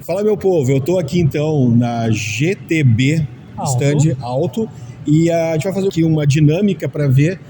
Fala, meu povo, eu tô aqui então na GTB Stand Auto e a gente vai fazer aqui uma dinâmica para ver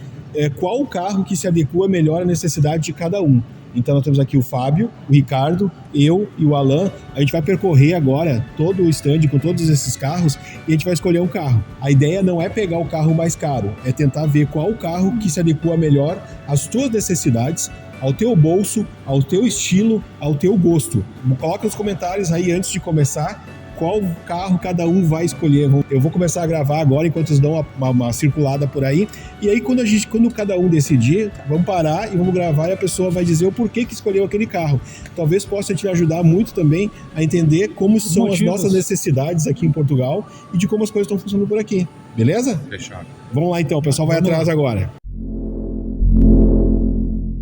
qual o carro que se adequa melhor à necessidade de cada um. Então nós temos aqui o Fábio, o Ricardo, eu e o Alan. A gente vai percorrer agora todo o stand com todos esses carros e a gente vai escolher um carro. A ideia não é pegar o carro mais caro, é tentar ver qual o carro que se adequa melhor às tuas necessidades, ao teu bolso, ao teu estilo, ao teu gosto. Coloca nos comentários aí antes de começar qual carro cada um vai escolher. Eu vou começar a gravar agora enquanto eles dão uma circulada por aí. E aí quando cada um decidir, vamos parar e vamos gravar e a pessoa vai dizer o porquê que escolheu aquele carro. Talvez possa te ajudar muito também a entender como são as nossas necessidades aqui em Portugal e de como as coisas estão funcionando por aqui. Beleza? Fechado. Vamos lá então, o pessoal vai atrás agora.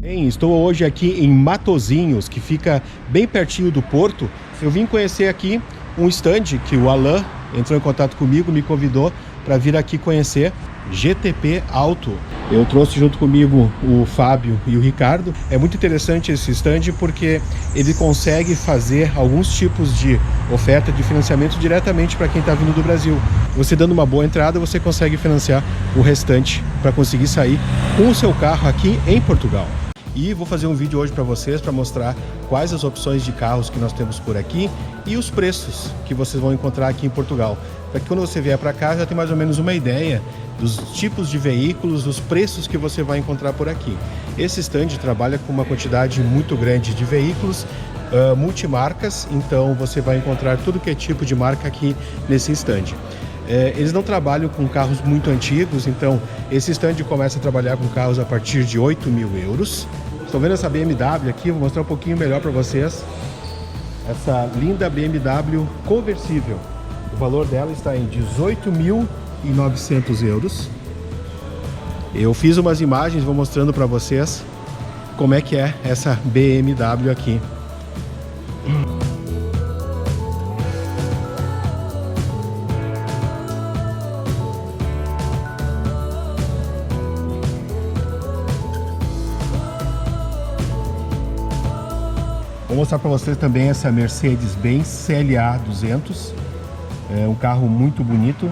Bem, estou hoje aqui em Matosinhos, que fica bem pertinho do Porto. Eu vim conhecer aqui um stand que o Alan entrou em contato comigo, me convidou para vir aqui conhecer, GTB Auto. Eu trouxe junto comigo o Fábio e o Ricardo. É muito interessante esse stand porque ele consegue fazer alguns tipos de oferta de financiamento diretamente para quem está vindo do Brasil. Você dando uma boa entrada, você consegue financiar o restante para conseguir sair com o seu carro aqui em Portugal. E vou fazer um vídeo hoje para vocês para mostrar quais as opções de carros que nós temos por aqui e os preços que vocês vão encontrar aqui em Portugal. Para que quando você vier para cá já tem mais ou menos uma ideia dos tipos de veículos, dos preços que você vai encontrar por aqui. Esse stand trabalha com uma quantidade muito grande de veículos, multimarcas, então você vai encontrar tudo que é tipo de marca aqui nesse stand. Eles não trabalham com carros muito antigos, então esse stand começa a trabalhar com carros a partir de 8.000 euros. Estão vendo essa BMW aqui? Vou mostrar um pouquinho melhor para vocês. Essa linda BMW conversível. O valor dela está em 18.900 euros. Eu fiz umas imagens, vou mostrando para vocês como é que é essa BMW aqui. Vou mostrar para vocês também essa Mercedes-Benz CLA 200. É um carro muito bonito.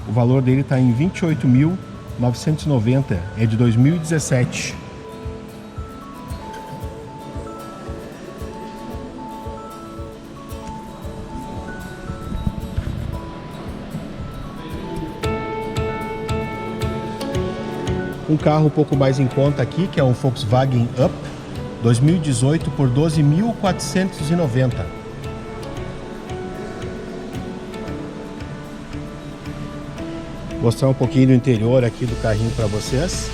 O valor dele está em 28.990. É de 2017. Um carro um pouco mais em conta aqui, que é um Volkswagen Up 2018 por 12.490. Vou mostrar um pouquinho do interior aqui do carrinho para vocês.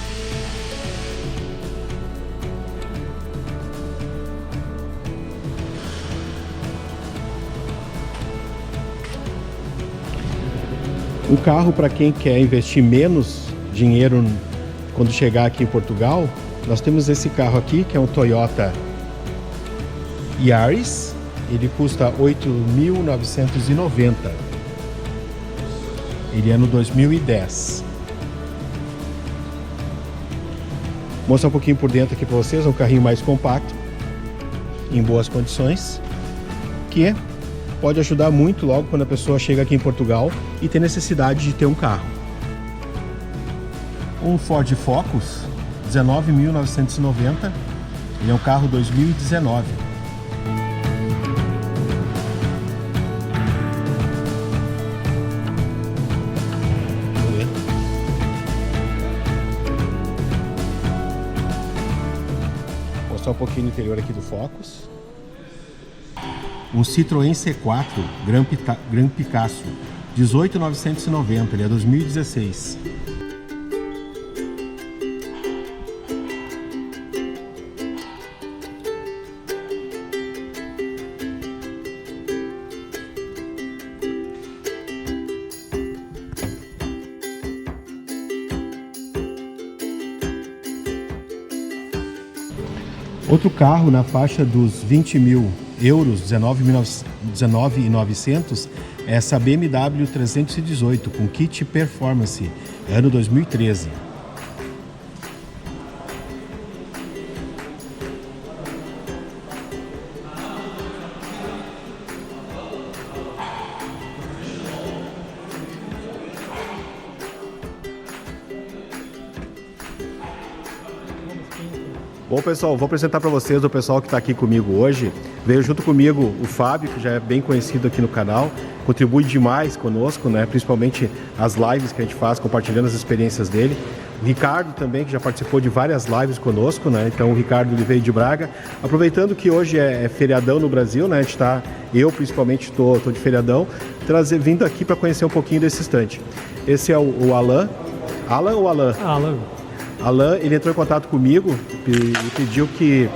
Um carro para quem quer investir menos dinheiro quando chegar aqui em Portugal. Nós temos esse carro aqui, que é um Toyota Yaris. Ele custa 8.990. Ele é no 2010. Vou mostrar um pouquinho por dentro aqui para vocês. É um carrinho mais compacto, em boas condições, que pode ajudar muito logo quando a pessoa chega aqui em Portugal e tem necessidade de ter um carro. Um Ford Focus 19.990. Ele é um carro 2019. Vou mostrar um pouquinho do interior aqui do Focus. Um Citroën C4 Gran Picasso 18.990. Ele é 2016. Outro carro na faixa dos 20.000 euros, 19.900, é essa BMW 318 com kit Performance, ano 2013. Bom, pessoal, vou apresentar para vocês o pessoal que está aqui comigo hoje. Veio junto comigo o Fábio, que já é bem conhecido aqui no canal, contribui demais conosco, né? Principalmente as lives que a gente faz, compartilhando as experiências dele. O Ricardo também, que já participou de várias lives conosco, né? Então o Ricardo ele veio de Braga. Aproveitando que hoje é feriadão no Brasil, né? A gente tá, eu principalmente tô de feriadão, vindo aqui para conhecer um pouquinho desse estande. Esse é o Alan. Alan ou Alan? Alan. Alan, ele entrou em contato comigo e pediu que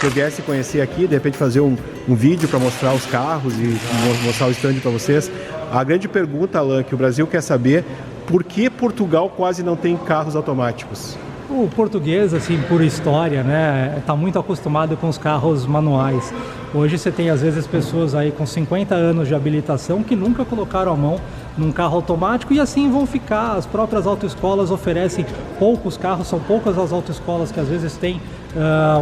eu viesse conhecer aqui, de repente fazer um vídeo para mostrar os carros e mostrar o stand para vocês. A grande pergunta, Alan, que o Brasil quer saber, por que Portugal quase não tem carros automáticos? O português, assim, por história, né, está muito acostumado com os carros manuais. Hoje você tem, às vezes, pessoas aí com 50 anos de habilitação que nunca colocaram a mão num carro automático e assim vão ficar. As próprias autoescolas oferecem poucos carros, são poucas as autoescolas que às vezes têm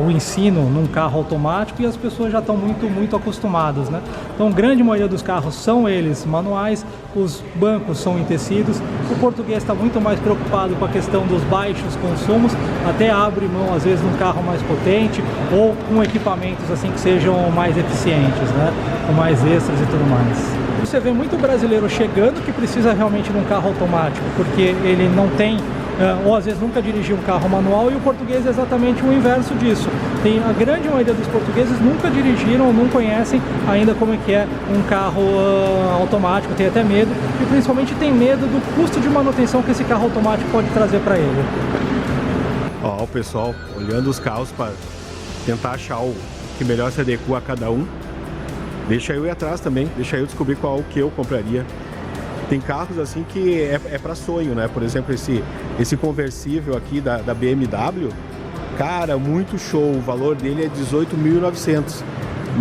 o ensino num carro automático e as pessoas já estão muito acostumadas, né? Então, a grande maioria dos carros são eles manuais, os bancos são em tecidos. O português está muito mais preocupado com a questão dos baixos consumos, até abre mão às vezes num carro mais potente ou com equipamentos assim que sejam mais eficientes, né? Com mais extras e tudo mais. Você vê muito brasileiro chegando que precisa realmente de um carro automático, porque ele não tem, ou às vezes nunca dirigiu um carro manual, e o português é exatamente o inverso disso. Tem a grande maioria dos portugueses nunca dirigiram, não conhecem ainda como é que é um carro automático, tem até medo, e principalmente tem medo do custo de manutenção que esse carro automático pode trazer para ele. Ó, o pessoal olhando os carros para tentar achar o que melhor se adequa a cada um. Deixa eu ir atrás também, deixa eu descobrir qual que eu compraria. Tem carros assim que é para sonho, né? Por exemplo, esse conversível aqui da BMW, cara, muito show. O valor dele é 18.900.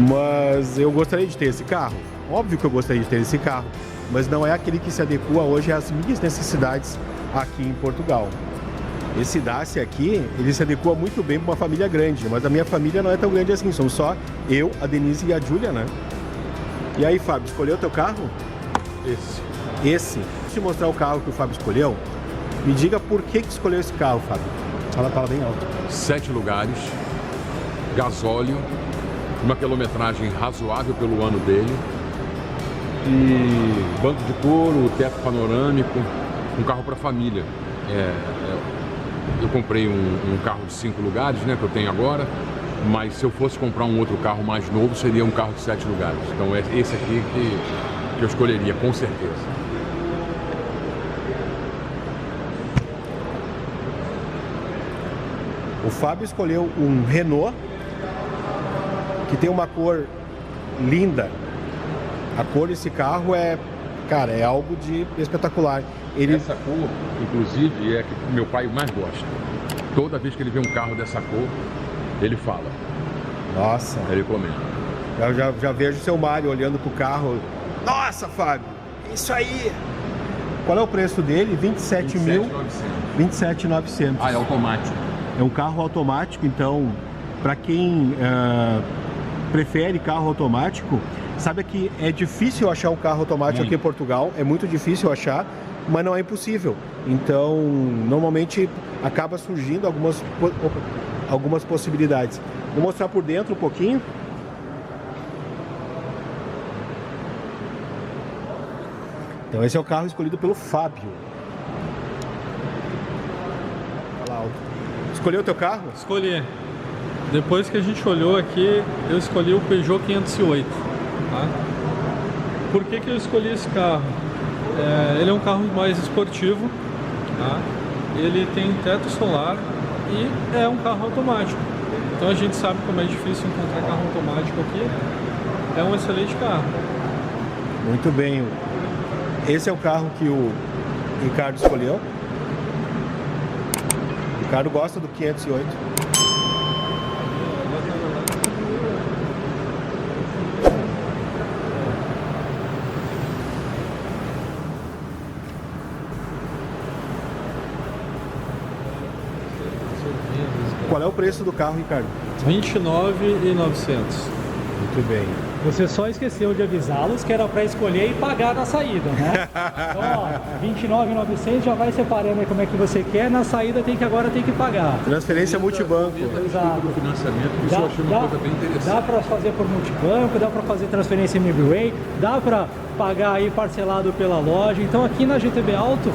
Mas eu gostaria de ter esse carro. Óbvio que eu gostaria de ter esse carro, mas não é aquele que se adequa hoje às minhas necessidades aqui em Portugal. Esse Dacia aqui, ele se adequa muito bem para uma família grande, mas a minha família não é tão grande assim, somos só eu, a Denise e a Júlia, né? E aí, Fábio, escolheu o teu carro? Esse? Deixa eu te mostrar o carro que o Fábio escolheu. Me diga por que escolheu esse carro, Fábio. Fala bem alto. 7 lugares, gasóleo, uma quilometragem razoável pelo ano dele, e banco de couro, teto panorâmico, um carro para família. Eu comprei um carro de 5 lugares, né, que eu tenho agora, mas se eu fosse comprar um outro carro mais novo, seria um carro de 7 lugares. Então é esse aqui que eu escolheria, com certeza. O Fábio escolheu um Renault, que tem uma cor linda. A cor desse carro cara, é algo de espetacular. Essa cor, inclusive, é a que meu pai mais gosta. Toda vez que ele vê um carro dessa cor, ele fala. Nossa. Ele comenta. Eu já vejo o seu Mário olhando pro carro. Nossa, Fábio, isso aí! Qual é o preço dele? 27.900. Ah, é automático. É um carro automático, então, para quem prefere carro automático, sabe que é difícil achar um carro automático aqui em Portugal, é muito difícil achar, mas não é impossível. Então, normalmente acaba surgindo algumas possibilidades. Vou mostrar por dentro um pouquinho. Então, esse é o carro escolhido pelo Fábio. Fala alto. Escolheu o teu carro? Escolhi. Depois que a gente olhou aqui, eu escolhi o Peugeot 508. Tá? Por que eu escolhi esse carro? Ele é um carro mais esportivo, tá? Ele tem teto solar e é um carro automático. Então a gente sabe como é difícil encontrar carro automático aqui. É um excelente carro. Muito bem. Esse é o carro que o Ricardo escolheu. O Ricardo gosta do 508. Qual é o preço do carro, Ricardo? 29.900. Muito bem. Você só esqueceu de avisá-los que era para escolher e pagar na saída, né? Então, ó, 29.900 já vai separando aí como é que você quer. Na saída agora tem que pagar. Transferência multibanco. Exato. Do financiamento, isso eu achei uma coisa bem interessante. Dá para fazer por multibanco, dá para fazer transferência MBWay, dá para pagar aí parcelado pela loja. Então aqui na GTB Auto,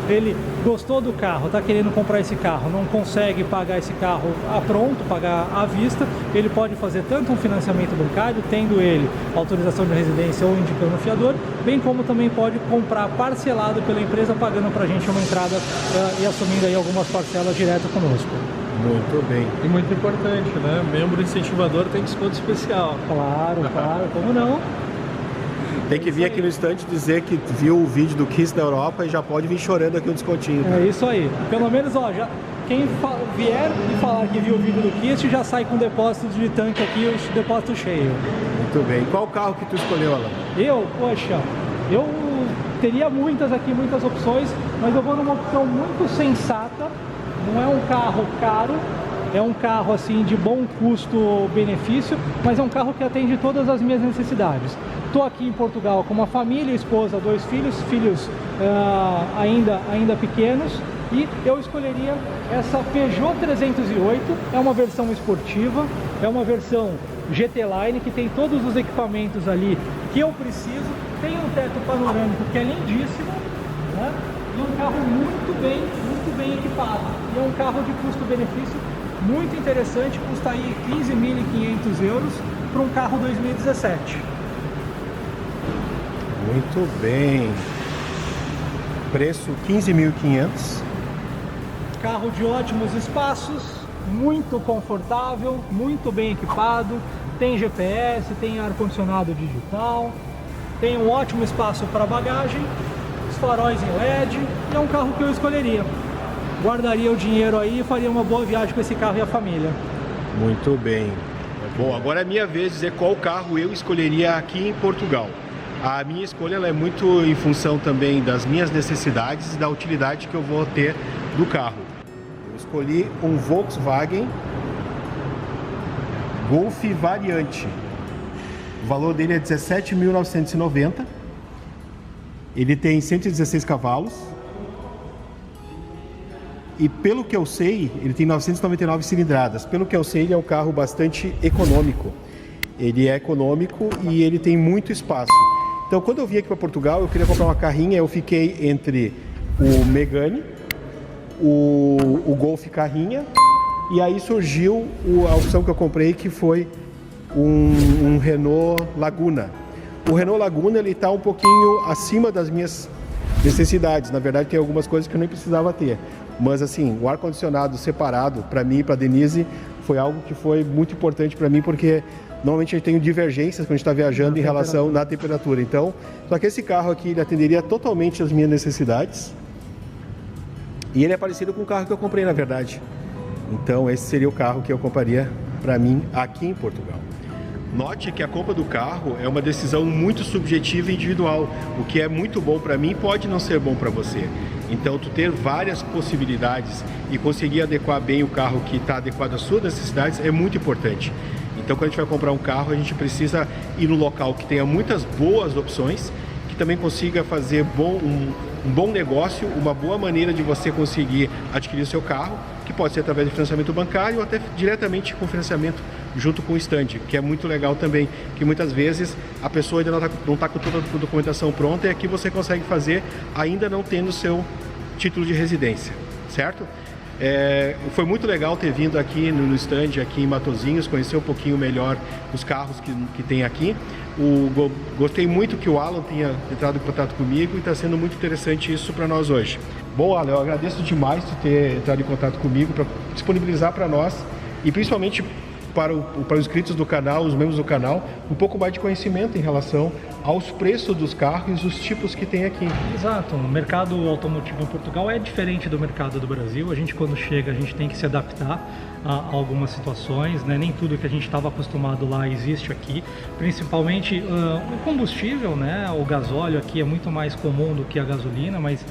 ele gostou do carro, está querendo comprar esse carro, não consegue pagar esse carro pronto, pagar à vista, ele pode fazer tanto um financiamento bancário, tendo ele autorização de residência ou indicando o fiador, bem como também pode comprar parcelado pela empresa, pagando para a gente uma entrada e assumindo aí algumas parcelas direto conosco. Muito bem. E muito importante, né? Membro incentivador tem desconto especial. Claro, como não? Tem que vir aqui no estande dizer que viu o vídeo do Kiss da Europa e já pode vir chorando aqui o descontinho. Tá? É isso aí. Pelo menos, ó, quem vier e falar que viu o vídeo do Kiss já sai com depósito de tanque aqui, o depósito cheio. Muito bem. Qual carro que tu escolheu, Alan? Eu teria muitas opções, mas eu vou numa opção muito sensata. Não é um carro caro, é um carro assim de bom custo-benefício, mas é um carro que atende todas as minhas necessidades. Estou aqui em Portugal com uma família, esposa, 2 filhos ainda pequenos, e eu escolheria essa Peugeot 308. É uma versão esportiva, é uma versão GT Line que tem todos os equipamentos ali que eu preciso, tem um teto panorâmico que é lindíssimo, né? E um carro muito bem equipado, e é um carro de custo-benefício muito interessante, custa aí 15.500 euros para um carro 2017. Muito bem. Preço 15.500. Carro de ótimos espaços, muito confortável, muito bem equipado, tem GPS, tem ar-condicionado digital, tem um ótimo espaço para bagagem, os faróis em LED, e é um carro que eu escolheria. Guardaria o dinheiro aí e faria uma boa viagem com esse carro e a família. Muito bem. Bom, agora é minha vez de dizer qual carro eu escolheria aqui em Portugal. A minha escolha ela é muito em função também das minhas necessidades e da utilidade que eu vou ter do carro. Eu escolhi um Volkswagen Golf Variante. O valor dele é 17.990. Ele tem 116 cavalos. E pelo que eu sei, ele tem 999 cilindradas. Pelo que eu sei, ele é um carro bastante econômico. Ele é econômico e ele tem muito espaço. Então, quando eu vim aqui para Portugal, eu queria comprar uma carrinha. Eu fiquei entre o Megane, o Golf carrinha, e aí surgiu a opção que eu comprei, que foi um Renault Laguna. O Renault Laguna ele está um pouquinho acima das minhas necessidades. Na verdade, tem algumas coisas que eu nem precisava ter. Mas assim, o ar-condicionado separado para mim e para Denise foi algo que foi muito importante para mim, porque normalmente a gente tem divergências quando a gente está viajando em relação à temperatura. Então, só que esse carro aqui ele atenderia totalmente as minhas necessidades. E ele é parecido com o carro que eu comprei, na verdade. Então, esse seria o carro que eu compraria para mim aqui em Portugal. Note que a compra do carro é uma decisão muito subjetiva e individual. O que é muito bom para mim pode não ser bom para você. Então, tu ter várias possibilidades e conseguir adequar bem o carro que está adequado às suas necessidades é muito importante. Então, quando a gente vai comprar um carro, a gente precisa ir no local que tenha muitas boas opções, que também consiga fazer um bom negócio, uma boa maneira de você conseguir adquirir o seu carro, que pode ser através de financiamento bancário ou até diretamente com financiamento junto com o estande, que é muito legal também, que muitas vezes a pessoa ainda não está com toda a documentação pronta e aqui você consegue fazer ainda não tendo o seu título de residência, certo? Foi muito legal ter vindo aqui no stand, aqui em Matosinhos, conhecer um pouquinho melhor os carros que tem aqui. Gostei muito que o Alan tenha entrado em contato comigo e está sendo muito interessante isso para nós hoje. Bom, Alan, eu agradeço demais por ter entrado em contato comigo, para disponibilizar para nós e principalmente para os inscritos do canal, os membros do canal, um pouco mais de conhecimento em relação aos preços dos carros e os tipos que tem aqui. Exato, o mercado automotivo em Portugal é diferente do mercado do Brasil. A gente, quando chega, a gente tem que se adaptar a algumas situações, né? Nem tudo que a gente estava acostumado lá existe aqui, principalmente o combustível, né? O gasóleo aqui é muito mais comum do que a gasolina, mas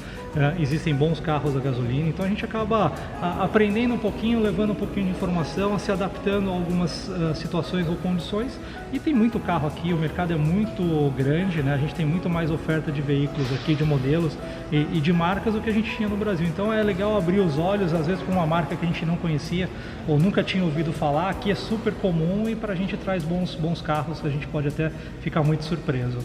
existem bons carros a gasolina, então a gente acaba aprendendo um pouquinho, levando um pouquinho de informação, se adaptando a algumas situações ou condições, e tem muito carro aqui, o mercado é muito grande, né? A gente tem muito mais oferta de veículos aqui, de modelos e de marcas do que a gente tinha no Brasil, então é legal abrir os olhos, às vezes, para uma marca que a gente não conhecia ou nunca tinha ouvido falar, aqui é super comum e para a gente traz bons carros, a gente pode até ficar muito surpreso.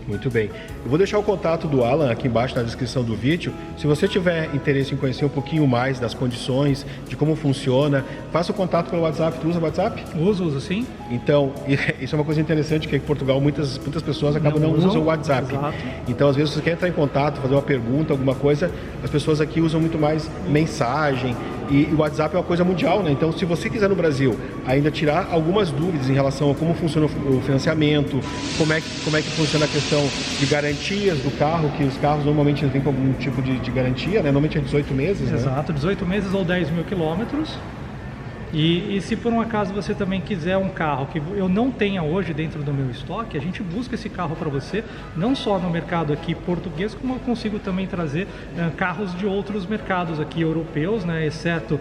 Muito bem. Eu vou deixar o contato do Alan aqui embaixo na descrição do vídeo. Se você tiver interesse em conhecer um pouquinho mais das condições, de como funciona, faça o contato pelo WhatsApp. Tu usa o WhatsApp? Uso sim. Então, isso é uma coisa interessante, que em Portugal muitas pessoas acabam não usam o WhatsApp. Exato. Então, às vezes, você quer entrar em contato, fazer uma pergunta, alguma coisa, as pessoas aqui usam muito mais mensagem. E o WhatsApp é uma coisa mundial, né? Então, se você quiser no Brasil ainda tirar algumas dúvidas em relação a como funciona o financiamento, como é que funciona a questão de garantias do carro, que os carros normalmente vêm com algum tipo de garantia, né? Normalmente é 18 meses, né? Exato, 18 meses ou 10 mil quilômetros. E se por um acaso você também quiser um carro que eu não tenha hoje dentro do meu estoque, a gente busca esse carro para você, não só no mercado aqui português, como eu consigo também trazer carros de outros mercados aqui europeus, né, exceto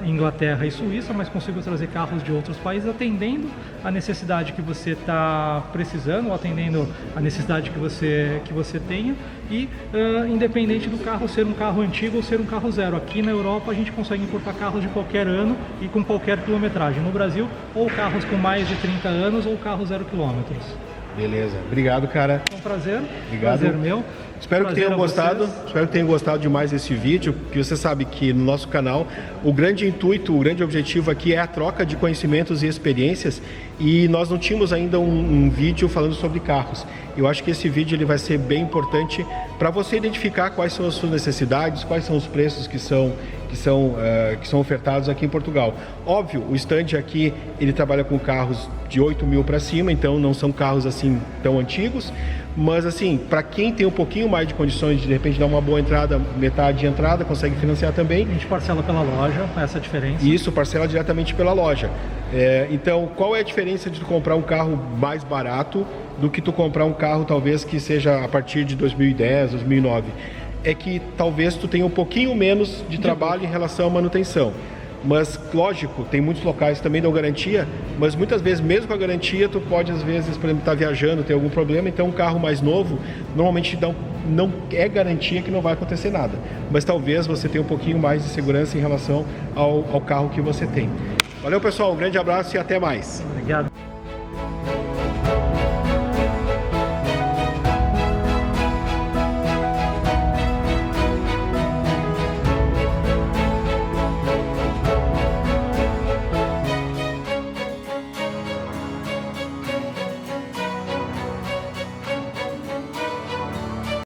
Inglaterra e Suíça, mas consigo trazer carros de outros países atendendo a necessidade que você está precisando, atendendo a necessidade que você tenha e independente do carro ser um carro antigo ou ser um carro zero. Aqui na Europa a gente consegue importar carros de qualquer ano e com qualquer quilometragem. No Brasil, ou carros com mais de 30 anos ou carros 0 quilômetros. Beleza. Obrigado, cara. É um prazer. Obrigado. Prazer meu. Espero que tenham gostado. Espero que tenham gostado demais desse vídeo, porque você sabe que no nosso canal o grande intuito, o grande objetivo aqui é a troca de conhecimentos e experiências, e nós não tínhamos ainda um vídeo falando sobre carros. Eu acho que esse vídeo ele vai ser bem importante para você identificar quais são as suas necessidades, quais são os preços que são ofertados aqui em Portugal. Óbvio, o stand aqui ele trabalha com carros de 8 mil para cima, então não são carros assim tão antigos, mas assim, para quem tem um pouquinho mais de condições de repente dar uma boa entrada, metade de entrada, consegue financiar também. A gente parcela pela loja, essa é a diferença. Isso, parcela diretamente pela loja. Então, qual é a diferença de tu comprar um carro mais barato do que tu comprar um carro talvez que seja a partir de 2010, 2009? É que talvez tu tenha um pouquinho menos de trabalho em relação à manutenção. Mas, lógico, tem muitos locais que também dão garantia, mas muitas vezes, mesmo com a garantia, tu pode, às vezes, por exemplo, estar viajando, ter algum problema, então um carro mais novo, normalmente não é garantia que não vai acontecer nada. Mas talvez você tenha um pouquinho mais de segurança em relação ao carro que você tem. Valeu, pessoal, um grande abraço e até mais. Obrigado.